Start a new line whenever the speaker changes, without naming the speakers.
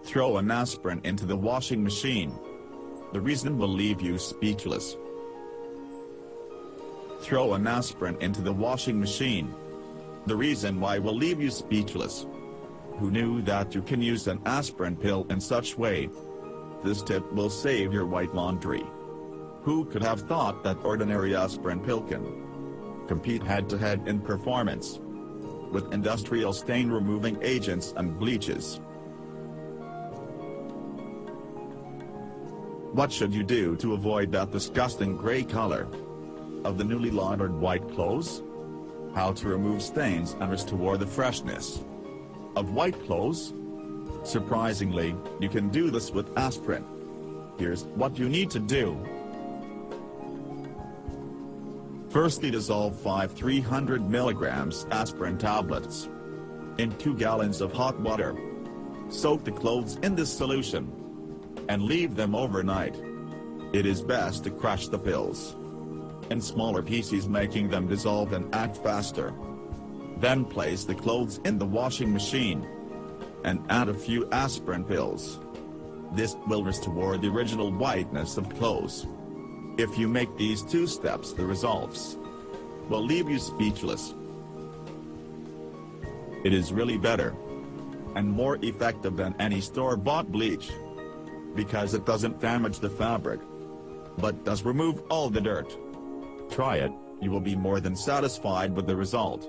Throw an aspirin into the washing machine. The reason will leave you speechless. Throw an aspirin into the washing machine. The reason why will leave you speechless. Who knew that you can use an aspirin pill in such way? This tip will save your white laundry. Who could have thought that ordinary aspirin pill can compete head-to-head in performance with industrial stain-removing agents and bleaches? What should you do to avoid that disgusting gray color of the newly laundered white clothes? How to remove stains and restore the freshness of white clothes? Surprisingly, you can do this with aspirin. Here's what you need to do. Firstly, dissolve 5 300 mg aspirin tablets in 2 gallons of hot water. Soak the clothes in this solution and leave them overnight. It is best to crush the pills in smaller pieces, making them dissolve and act faster. Then place the clothes in the washing machine and add a few aspirin pills. This will restore the original whiteness of clothes. If you make these 2 steps, the results will leave you speechless. It is really better and more effective than any store-bought bleach, because it doesn't damage the fabric, but does remove all the dirt. Try it, you will be more than satisfied with the result.